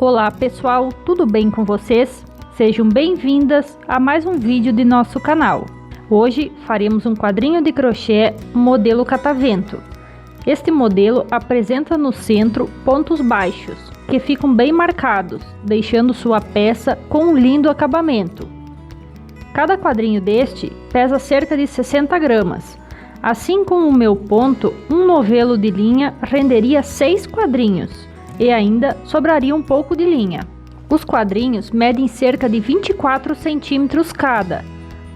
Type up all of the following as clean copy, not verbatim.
Olá pessoal, tudo bem com vocês? Sejam bem-vindas a mais um vídeo de nosso canal. Hoje faremos um quadrinho de crochê modelo catavento. Este modelo apresenta no centro pontos baixos, que ficam bem marcados, deixando sua peça com um lindo acabamento. Cada quadrinho deste pesa cerca de 60 gramas. Assim como o meu ponto, um novelo de linha renderia 6 quadrinhos. E ainda sobraria um pouco de linha. Os quadrinhos medem cerca de 24 centímetros cada.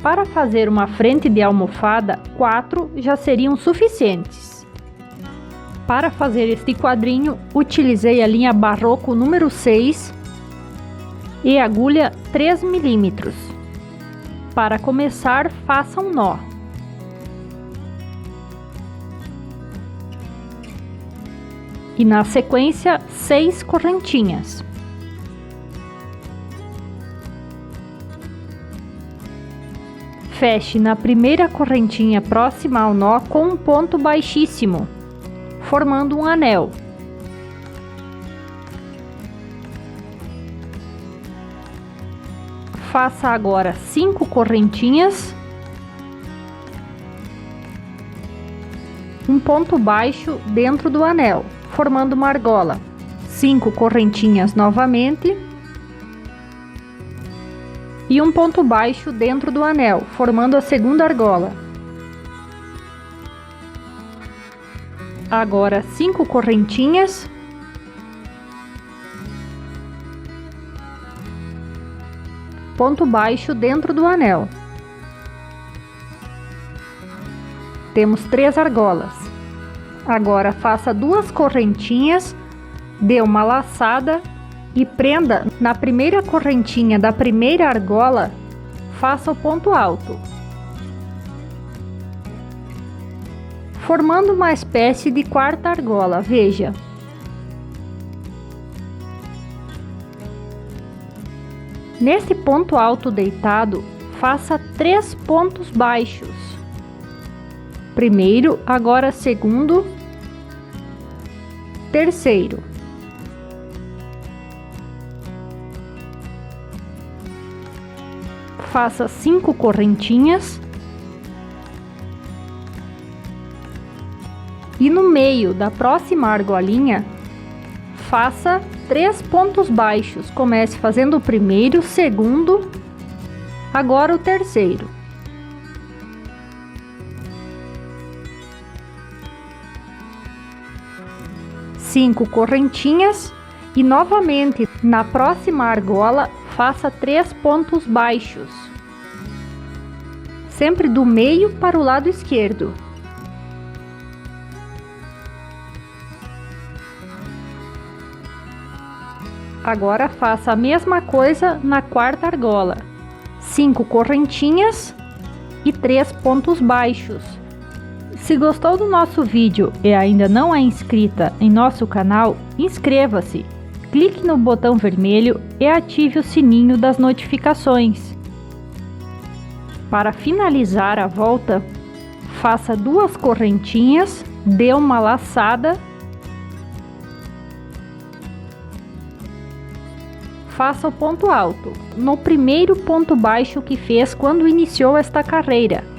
Para fazer uma frente de almofada, 4 já seriam suficientes. Para fazer este quadrinho, utilizei a linha Barroco número 6 e agulha 3 milímetros. Para começar, faça um nó. E na sequência 6 correntinhas. Feche na primeira correntinha próxima ao nó com um ponto baixíssimo, formando um anel. Faça agora 5 correntinhas, um ponto baixo dentro do anel, formando uma argola. 5 correntinhas novamente e um ponto baixo dentro do anel, formando a segunda argola. Agora 5 correntinhas, ponto baixo dentro do anel. Temos 3 argolas. Agora faça 2 correntinhas, dê uma laçada e prenda na primeira correntinha da primeira argola, faça o ponto alto, formando uma espécie de quarta argola. Veja. Nesse ponto alto deitado, faça 3 pontos baixos. Primeiro, agora segundo, terceiro. Faça 5 correntinhas e no meio da próxima argolinha, faça 3 pontos baixos. Comece fazendo o primeiro, segundo, agora o terceiro. 5 correntinhas e novamente na próxima argola faça 3 pontos baixos, sempre do meio para o lado esquerdo. Agora faça a mesma coisa na quarta argola, 5 correntinhas e 3 pontos baixos. Se gostou do nosso vídeo e ainda não é inscrita em nosso canal, inscreva-se, clique no botão vermelho e ative o sininho das notificações. Para finalizar a volta, faça 2 correntinhas, dê uma laçada, faça o ponto alto, no primeiro ponto baixo que fez quando iniciou esta carreira.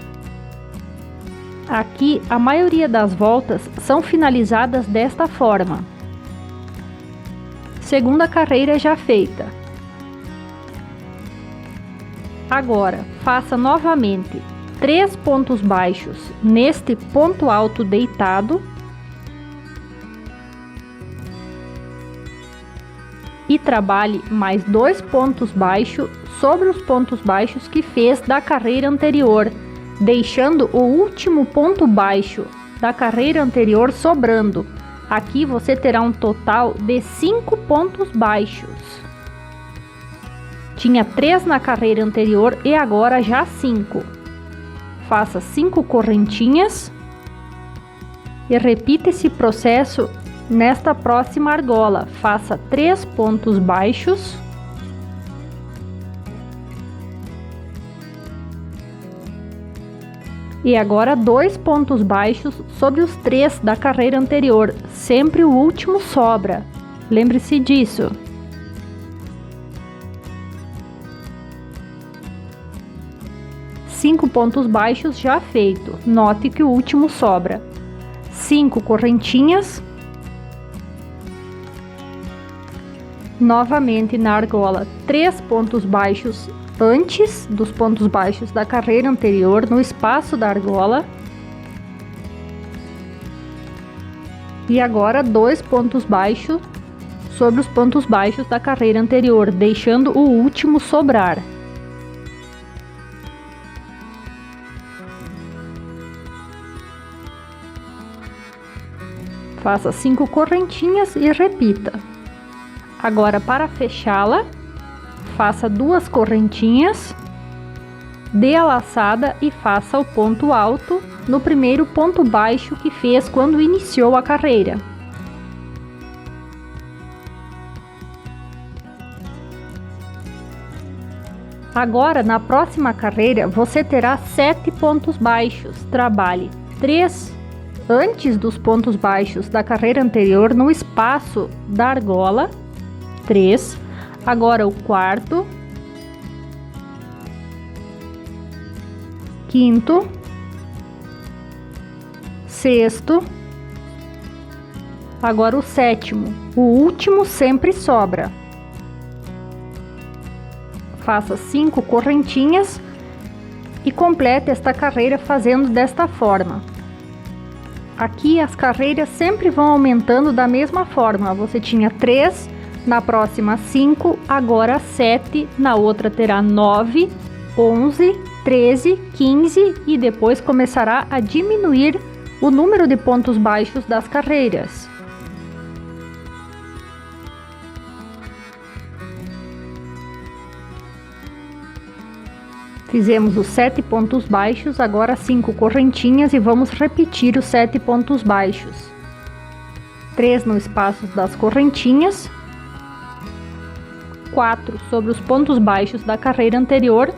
Aqui, a maioria das voltas são finalizadas desta forma. Segunda carreira já feita. Agora, faça novamente 3 pontos baixos neste ponto alto deitado e trabalhe mais 2 pontos baixos sobre os pontos baixos que fez da carreira anterior, deixando o último ponto baixo da carreira anterior sobrando. Aqui você terá um total de 5 pontos baixos. Tinha 3 na carreira anterior e agora já 5. Faça 5 correntinhas e repita esse processo nesta próxima argola. Faça 3 pontos baixos e agora 2 pontos baixos sobre os 3 da carreira anterior, sempre o último sobra, lembre-se disso. 5 pontos baixos já feito. Note que o último sobra. 5 correntinhas. Novamente na argola, 3 pontos baixos antes dos pontos baixos da carreira anterior, no espaço da argola. E agora 2 pontos baixos sobre os pontos baixos da carreira anterior, deixando o último sobrar. Faça 5 correntinhas e repita. Agora, para fechá-la, faça 2 correntinhas, dê a laçada e faça o ponto alto no primeiro ponto baixo que fez quando iniciou a carreira. Agora, na próxima carreira, você terá 7 pontos baixos. Trabalhe 3 antes dos pontos baixos da carreira anterior no espaço da argola. 3. Agora o quarto, quinto, sexto, agora o sétimo. O último sempre sobra. Faça 5 correntinhas e complete esta carreira fazendo desta forma. Aqui as carreiras sempre vão aumentando da mesma forma. Você tinha 3, na próxima 5, agora 7, na outra terá 9, 11, 13, 15 e depois começará a diminuir o número de pontos baixos das carreiras. Fizemos os 7 pontos baixos, agora 5 correntinhas e vamos repetir os 7 pontos baixos. 3 no espaço das correntinhas, 4 sobre os pontos baixos da carreira anterior,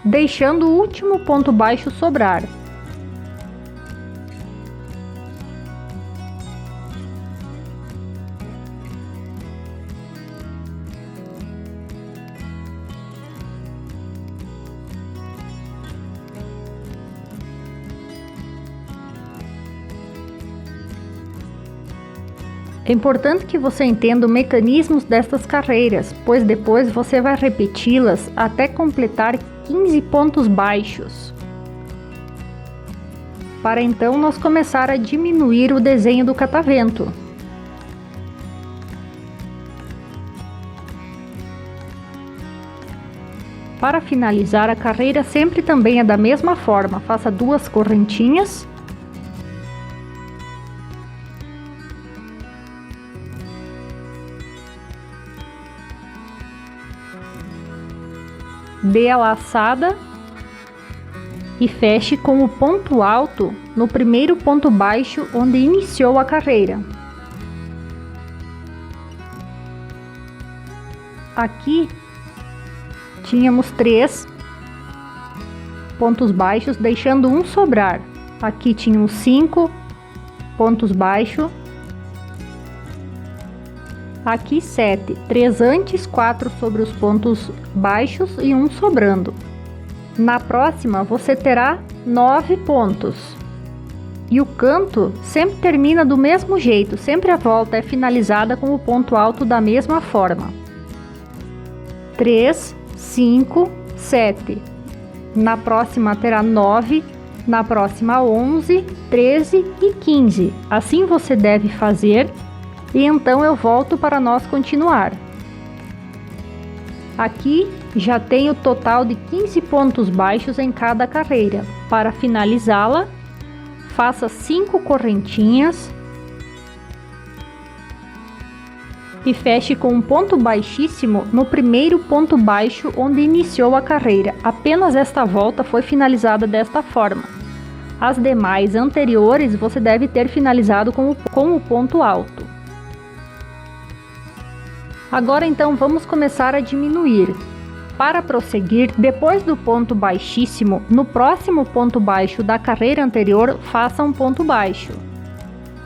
deixando o último ponto baixo sobrar. É importante que você entenda os mecanismos destas carreiras, pois depois você vai repeti-las até completar 15 pontos baixos. Para então nós começar a diminuir o desenho do catavento. Para finalizar a carreira sempre também é da mesma forma, faça 2 correntinhas. Dê a laçada e feche com o ponto alto no primeiro ponto baixo onde iniciou a carreira. Aqui tínhamos 3 pontos baixos, deixando um sobrar. Aqui tínhamos 5 pontos baixos. Aqui 7, 3 antes, 4 sobre os pontos baixos e 1 sobrando. Na próxima você terá 9 pontos. E o canto sempre termina do mesmo jeito, sempre a volta é finalizada com o ponto alto da mesma forma. 3, 5, 7. Na próxima terá 9, na próxima 11, 13 e 15. Assim você deve fazer. E então eu volto para nós continuar. Aqui já tenho o total de 15 pontos baixos em cada carreira. Para finalizá-la, faça 5 correntinhas e feche com um ponto baixíssimo no primeiro ponto baixo onde iniciou a carreira. Apenas esta volta foi finalizada desta forma. As demais anteriores você deve ter finalizado com o ponto alto. Agora então vamos começar a diminuir. Para prosseguir, depois do ponto baixíssimo, no próximo ponto baixo da carreira anterior, faça um ponto baixo.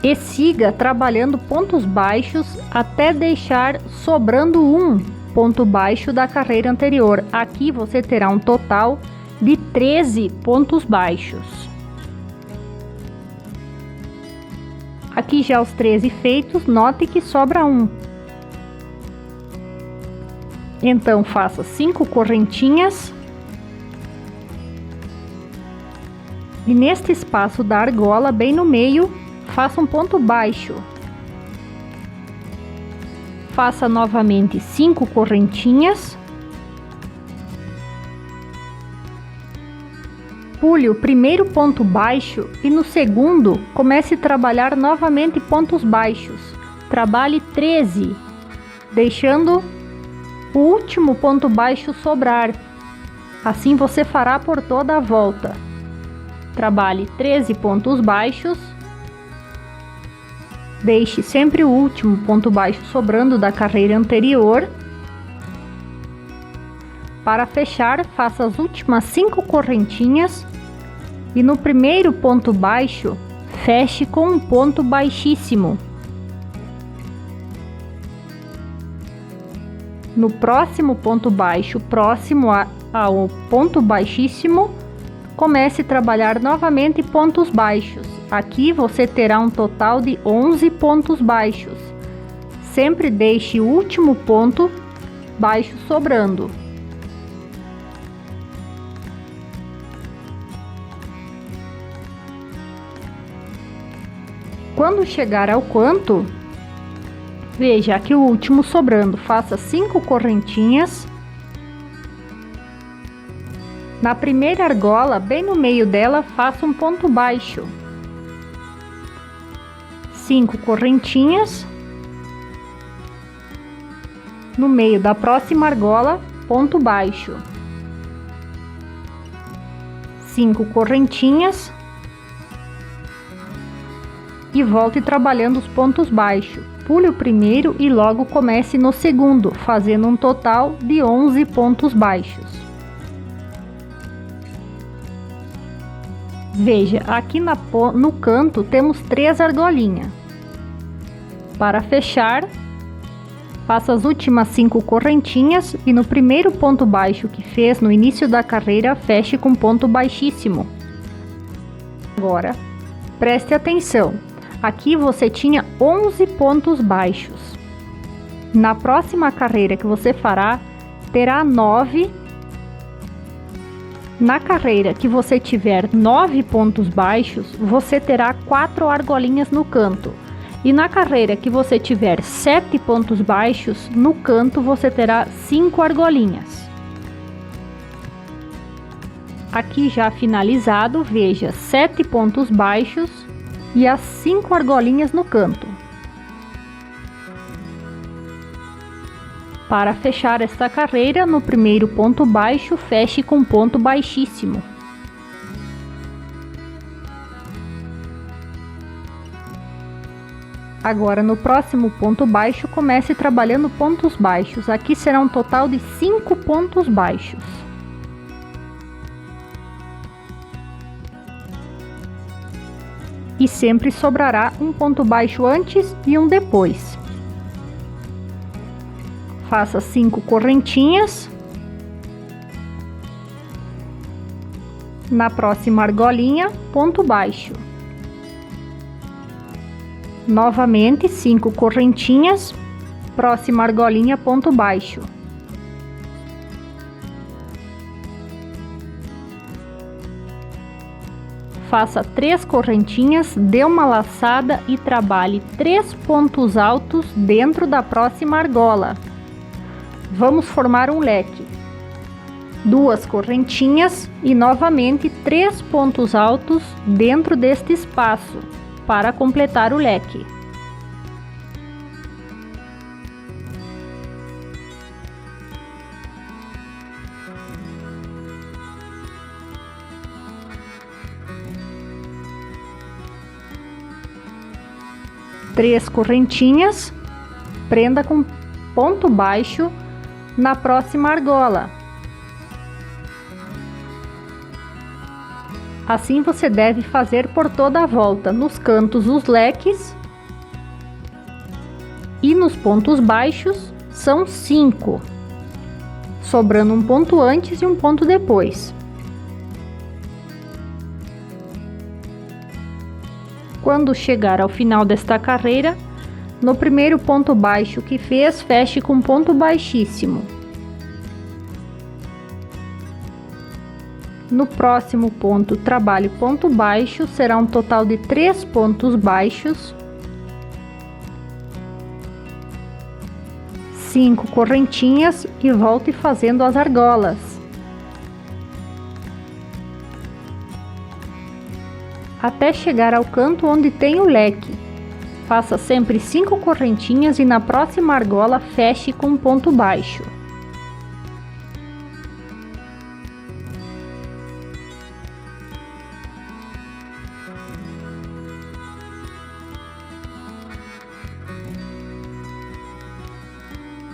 E siga trabalhando pontos baixos até deixar sobrando um ponto baixo da carreira anterior. Aqui você terá um total de 13 pontos baixos. Aqui já os 13 feitos, note que sobra um. Então faça 5 correntinhas. E neste espaço da argola, bem no meio, faça um ponto baixo. Faça novamente 5 correntinhas. Pule o primeiro ponto baixo e no segundo comece a trabalhar novamente pontos baixos. Trabalhe 13, deixando o último ponto baixo sobrar. Assim você fará por toda a volta. Trabalhe 13 pontos baixos. Deixe sempre o último ponto baixo sobrando da carreira anterior. Para fechar, faça as últimas 5 correntinhas e no primeiro ponto baixo, feche com um ponto baixíssimo. No próximo ponto baixo, próximo ao ponto baixíssimo, comece a trabalhar novamente pontos baixos. Aqui você terá um total de 11 pontos baixos. Sempre deixe o último ponto baixo sobrando. Quando chegar ao canto, veja aqui o último sobrando, faça 5 correntinhas. Na primeira argola, bem no meio dela, faça um ponto baixo. 5 correntinhas. No meio da próxima argola, ponto baixo. 5 correntinhas. E volte trabalhando os pontos baixos. Pule o primeiro e logo comece no segundo, fazendo um total de 11 pontos baixos. Veja, aqui no canto temos 3 argolinhas. Para fechar, faça as últimas 5 correntinhas e no primeiro ponto baixo que fez no início da carreira, feche com ponto baixíssimo. Agora, preste atenção. Aqui você tinha 11 pontos baixos. Na próxima carreira que você fará, terá 9. Na carreira que você tiver 9 pontos baixos, você terá 4 argolinhas no canto. E na carreira que você tiver 7 pontos baixos, no canto você terá 5 argolinhas. Aqui já finalizado, veja 7 pontos baixos e as 5 argolinhas no canto. Para fechar esta carreira, no primeiro ponto baixo, feche com ponto baixíssimo. Agora, no próximo ponto baixo, comece trabalhando pontos baixos. Aqui será um total de 5 pontos baixos. E sempre sobrará um ponto baixo antes e um depois. Faça 5 correntinhas. Na próxima argolinha, ponto baixo. Novamente 5 correntinhas. Próxima argolinha, ponto baixo. Faça 3 correntinhas, dê uma laçada e trabalhe 3 pontos altos dentro da próxima argola. Vamos formar um leque. 2 correntinhas e novamente 3 pontos altos dentro deste espaço para completar o leque. Três correntinhas, prenda com ponto baixo na próxima argola. Assim você deve fazer por toda a volta, nos cantos os leques e nos pontos baixos são 5, sobrando um ponto antes e um ponto depois. Quando chegar ao final desta carreira, no primeiro ponto baixo que fez, feche com ponto baixíssimo. No próximo ponto, trabalhe ponto baixo, será um total de 3 pontos baixos, 5 correntinhas e volte fazendo as argolas. Até chegar ao canto onde tem o leque. Faça sempre 5 correntinhas e na próxima argola feche com ponto baixo.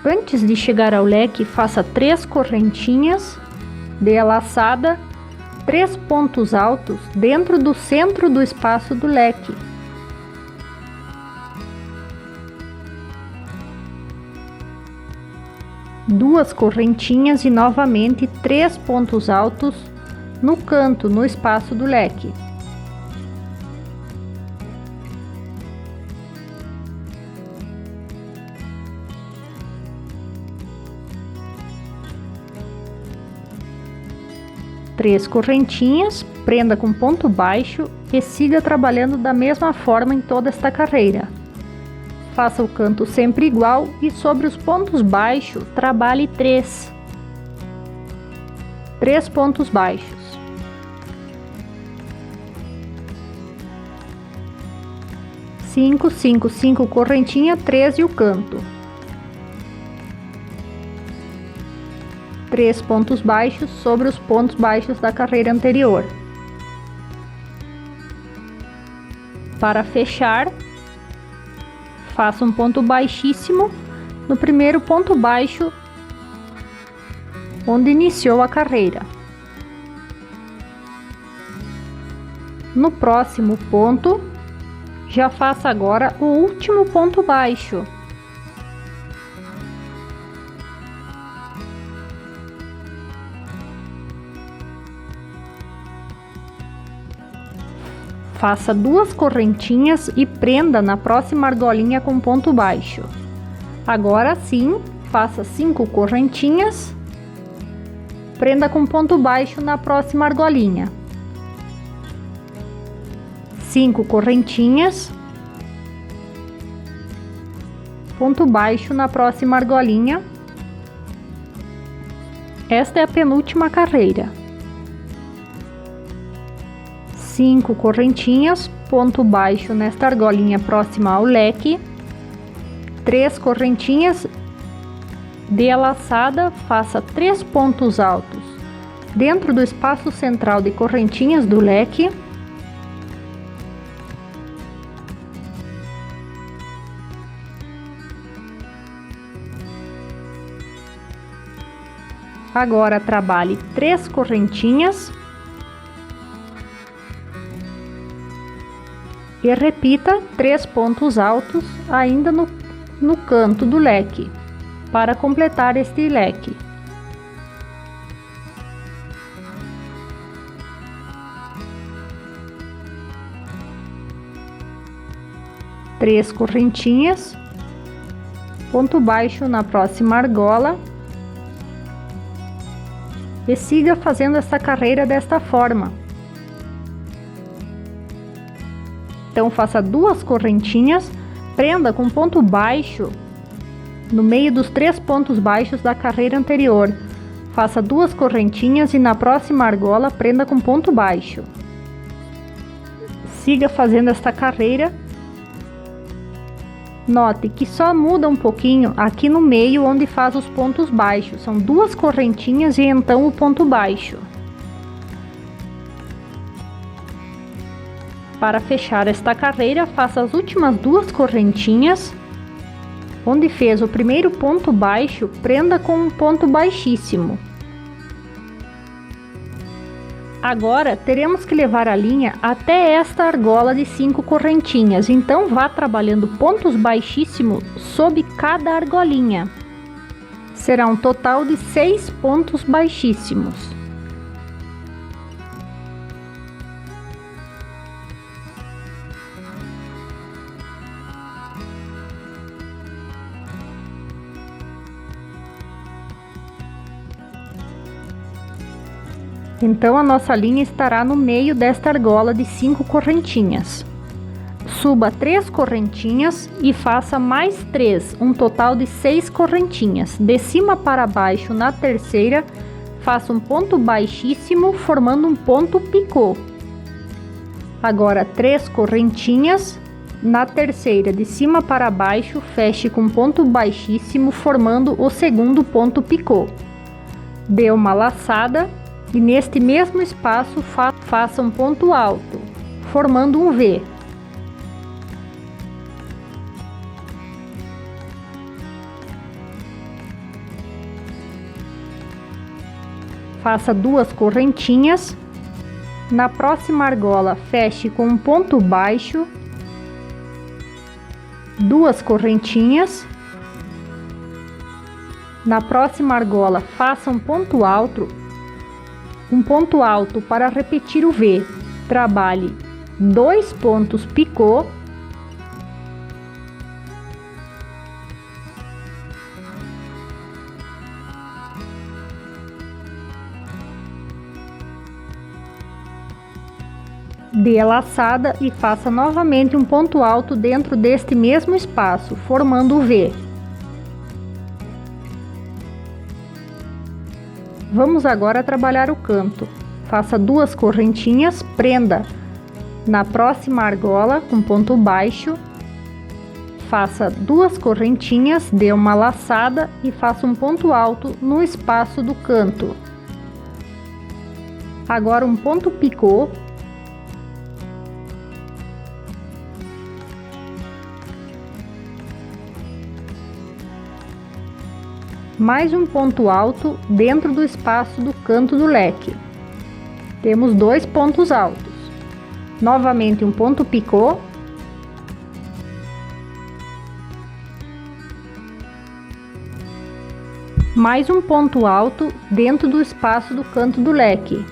Antes de chegar ao leque, faça 3 correntinhas, dê a laçada, 3 pontos altos dentro do centro do espaço do leque. Duas correntinhas e novamente 3 pontos altos no canto, no espaço do leque. Três correntinhas, prenda com ponto baixo e siga trabalhando da mesma forma em toda esta carreira. Faça o canto sempre igual e sobre os pontos baixos trabalhe 3 pontos baixos. Cinco, 5 correntinha, 3 e o canto. 3 pontos baixos sobre os pontos baixos da carreira anterior. Para fechar, faça um ponto baixíssimo no primeiro ponto baixo onde iniciou a carreira. No próximo ponto, já faça agora o último ponto baixo. Faça 2 correntinhas e prenda na próxima argolinha com ponto baixo. Agora sim, faça 5 correntinhas, prenda com ponto baixo na próxima argolinha. 5 correntinhas, ponto baixo na próxima argolinha. Esta é a penúltima carreira. 5 correntinhas, ponto baixo nesta argolinha próxima ao leque, 3 correntinhas, dê a laçada, faça 3 pontos altos dentro do espaço central de correntinhas do leque. Agora trabalhe 3 correntinhas e repita 3 pontos altos ainda no canto do leque, para completar este leque. Três correntinhas, ponto baixo na próxima argola e siga fazendo essa carreira desta forma. Então faça 2 correntinhas, prenda com ponto baixo no meio dos 3 pontos baixos da carreira anterior. Faça 2 correntinhas e na próxima argola prenda com ponto baixo. Siga fazendo esta carreira. Note que só muda um pouquinho aqui no meio onde faz os pontos baixos. São 2 correntinhas e então o ponto baixo. Para fechar esta carreira, faça as últimas 2 correntinhas. Onde fez o primeiro ponto baixo, prenda com um ponto baixíssimo. Agora, teremos que levar a linha até esta argola de 5 correntinhas. Então, vá trabalhando pontos baixíssimos sob cada argolinha. Será um total de 6 pontos baixíssimos. Então a nossa linha estará no meio desta argola de 5 correntinhas. Suba 3 correntinhas e faça mais 3, um total de 6 correntinhas. De cima para baixo, na terceira, faça um ponto baixíssimo, formando um ponto picô. Agora 3 correntinhas, na terceira, de cima para baixo, feche com ponto baixíssimo, formando o segundo ponto picô. Dê uma laçada e neste mesmo espaço faça um ponto alto, formando um V. Faça 2 correntinhas. Na próxima argola, feche com um ponto baixo, 2 correntinhas. Na próxima argola, faça um ponto alto para repetir o V. Trabalhe 2 pontos picô. Dê a laçada e faça novamente um ponto alto dentro deste mesmo espaço, formando o V. Vamos agora trabalhar o canto. Faça 2 correntinhas, prenda na próxima argola com ponto baixo. Faça 2 correntinhas, dê uma laçada e faça um ponto alto no espaço do canto. Agora um ponto picô. Mais um ponto alto dentro do espaço do canto do leque. Temos 2 pontos altos. Novamente um ponto picô. Mais um ponto alto dentro do espaço do canto do leque.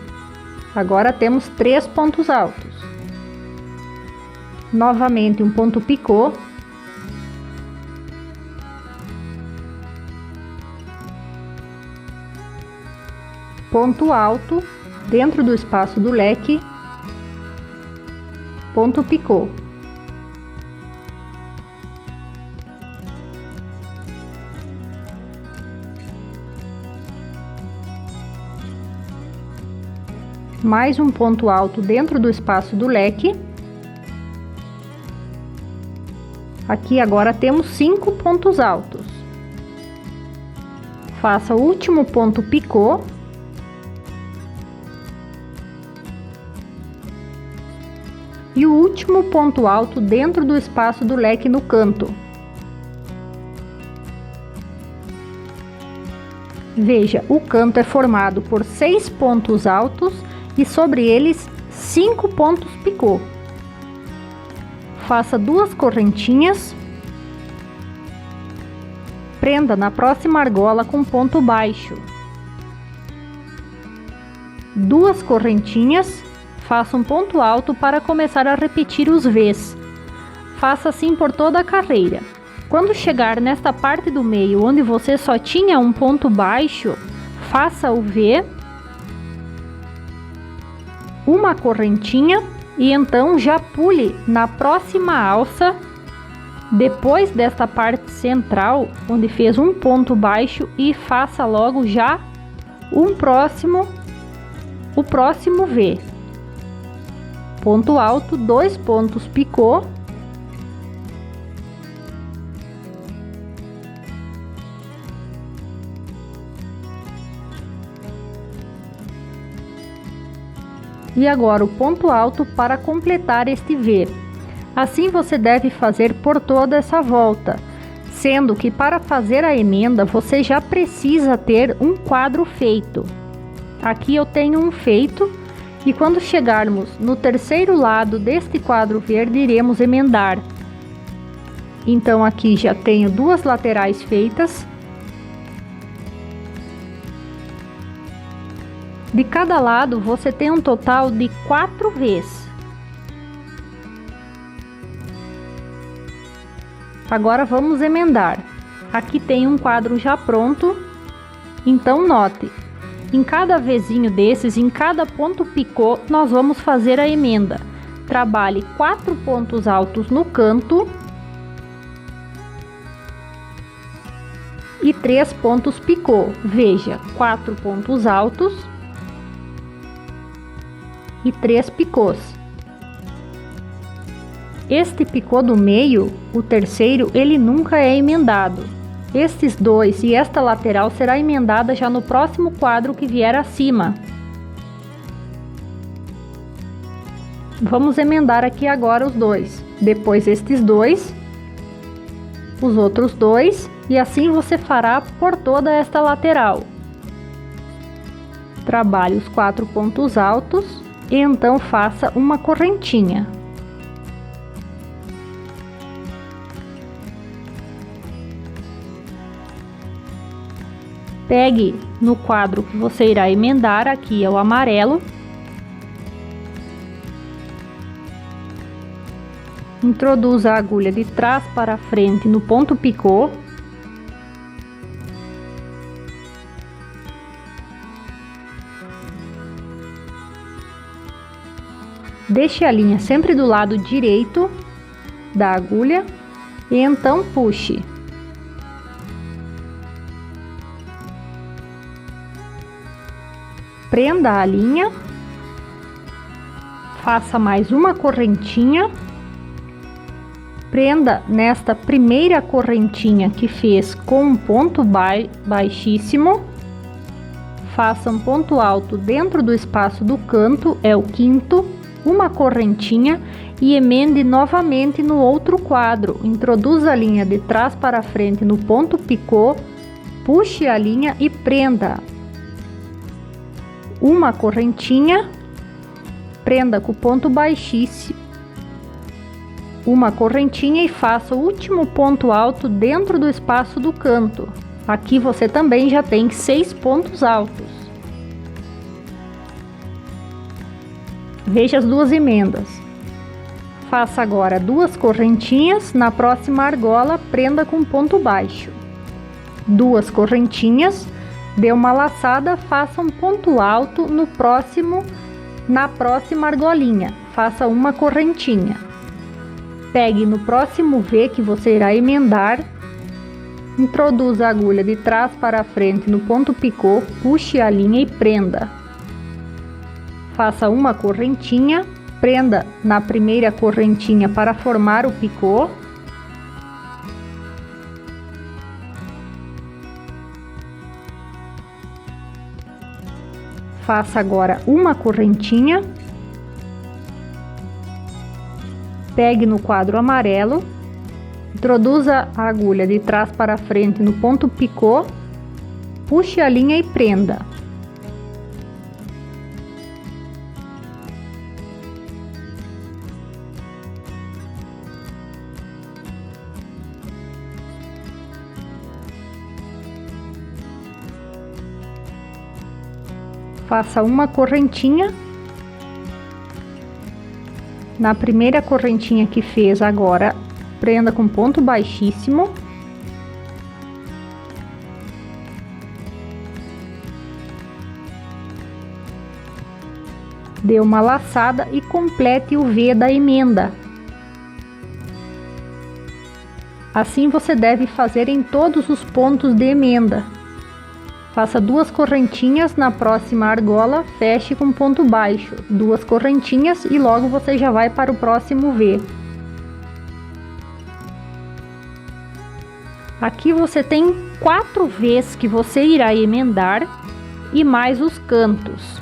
Agora temos 3 pontos altos. Novamente um ponto picô. Ponto alto dentro do espaço do leque, ponto picô. Mais um ponto alto dentro do espaço do leque. Aqui agora temos 5 pontos altos. Faça o último ponto picô. E o último ponto alto dentro do espaço do leque no canto. Veja, o canto é formado por 6 pontos altos e sobre eles 5 pontos picô. Faça 2 correntinhas. Prenda na próxima argola com ponto baixo. 2 correntinhas. Faça um ponto alto para começar a repetir os Vs. Faça assim por toda a carreira. Quando chegar nesta parte do meio onde você só tinha um ponto baixo, faça o V, uma correntinha e então já pule na próxima alça, depois desta parte central onde fez um ponto baixo, e faça logo já o próximo V. Ponto alto, 2 pontos picô. E agora o ponto alto para completar este V. Assim você deve fazer por toda essa volta, sendo que para fazer a emenda você já precisa ter um quadro feito. Aqui eu tenho um feito. E quando chegarmos no terceiro lado deste quadro verde, iremos emendar. Então aqui já tenho 2 laterais feitas. De cada lado você tem um total de 4 Vs. Agora vamos emendar. Aqui tem um quadro já pronto. Então note, Em cada vezinho desses, em cada ponto picô, nós vamos fazer a emenda. Trabalhe 4 pontos altos no canto e 3 pontos picô. Veja, 4 pontos altos e 3 picôs. Este picô do meio, o terceiro, ele nunca é emendado. Estes dois e esta lateral será emendada já no próximo quadro que vier acima. Vamos emendar aqui agora os dois. Depois estes dois, os outros dois, e assim você fará por toda esta lateral. Trabalhe os 4 pontos altos e então faça uma correntinha. Pegue no quadro que você irá emendar, aqui é o amarelo. Introduza a agulha de trás para frente no ponto picô. Deixe a linha sempre do lado direito da agulha e então puxe. Prenda a linha, faça mais uma correntinha, prenda nesta primeira correntinha que fez com um ponto baixíssimo, faça um ponto alto dentro do espaço do canto, é o quinto, uma correntinha e emende novamente no outro quadro. Introduza a linha de trás para frente no ponto picô, puxe a linha e prenda. Uma correntinha, prenda com o ponto baixíssimo, uma correntinha e faça o último ponto alto dentro do espaço do canto. Aqui você também já tem 6 pontos altos. Veja as duas emendas. Faça agora 2 correntinhas, na próxima argola prenda com ponto baixo. 2 correntinhas, dê uma laçada, faça um ponto alto na próxima argolinha, faça uma correntinha. Pegue no próximo V que você irá emendar, introduza a agulha de trás para frente no ponto picô, puxe a linha e prenda. Faça uma correntinha, prenda na primeira correntinha para formar o picô. Faça agora uma correntinha, pegue no quadro amarelo, introduza a agulha de trás para frente no ponto picô, puxe a linha e prenda. Faça uma correntinha, na primeira correntinha que fez agora, prenda com ponto baixíssimo, dê uma laçada e complete o V da emenda. Assim você deve fazer em todos os pontos de emenda. Faça 2 correntinhas, na próxima argola feche com ponto baixo, 2 correntinhas e logo você já vai para o próximo V. Aqui você tem 4 Vs que você irá emendar e mais os cantos.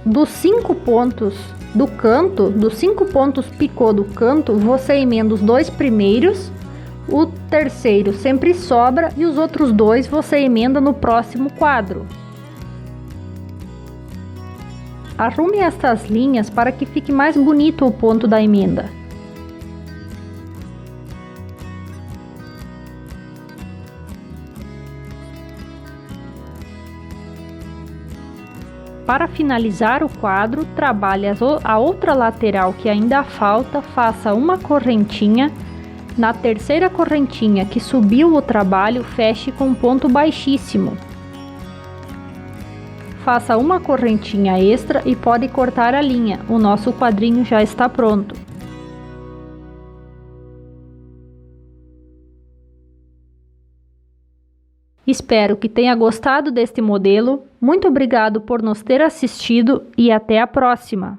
Dos 5 pontos do canto, dos 5 pontos picô do canto, você emenda os 2 primeiros. O terceiro sempre sobra e os outros 2 você emenda no próximo quadro. Arrume estas linhas para que fique mais bonito o ponto da emenda. Para finalizar o quadro, trabalhe a outra lateral que ainda falta, faça uma correntinha, Na terceira correntinha que subiu o trabalho, feche com um ponto baixíssimo. Faça uma correntinha extra e pode cortar a linha, o nosso quadrinho já está pronto. Espero que tenha gostado deste modelo, muito obrigado por nos ter assistido e até a próxima!